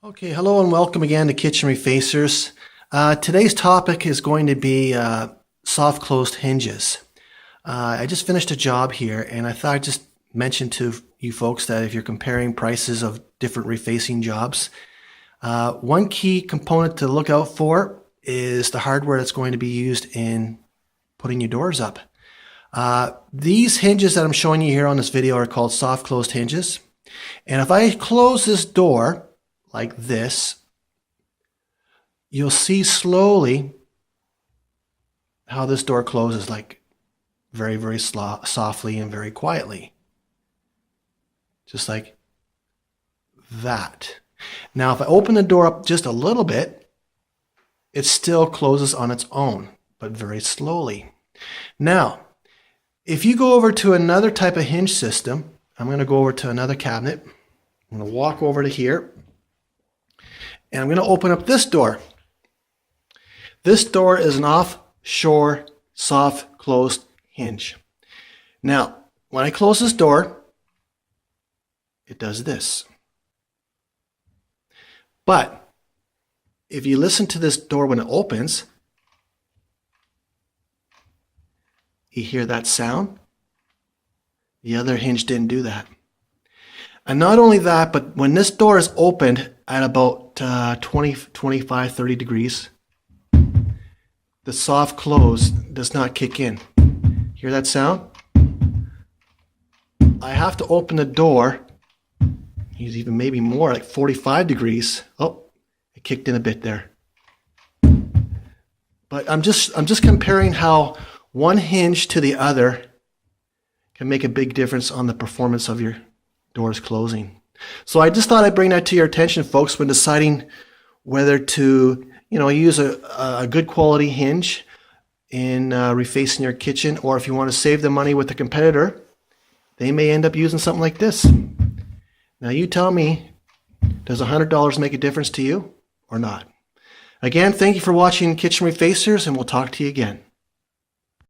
Okay, hello and welcome again to Kitchen Refacers. Today's topic is going to be soft closed hinges. I just finished a job here and I thought I'd just mention to you folks that if you're comparing prices of different refacing jobs, one key component to look out for is the hardware that's going to be used in putting your doors up. These hinges that I'm showing you here on this video are called soft closed hinges. And if I close this door like this, you'll see slowly how this door closes, like very, very softly and very quietly. Just like that. Now, if I open the door up just a little bit, it still closes on its own, but very slowly. Now, if you go over to another type of hinge system, I'm going to go over to another cabinet. I'm going to walk over to here. And I'm going to open up this door. This door is an offshore soft closed hinge. Now, when I close this door, it does this. But if you listen to this door when it opens, you hear that sound? The other hinge didn't do that. And not only that, but when this door is opened at about 20, 25, 30 degrees, the soft close does not kick in. Hear that sound? I have to open the door, even maybe more, like 45 degrees. Oh, it kicked in a bit there. But I'm just comparing how one hinge to the other can make a big difference on the performance of your doors closing. So I just thought I'd bring that to your attention, folks, when deciding whether to, use a good quality hinge in refacing your kitchen, or if you want to save the money with the competitor, they may end up using something like this. Now you tell me, does $100 make a difference to you or not? Again, thank you for watching Kitchen Refacers, and we'll talk to you again.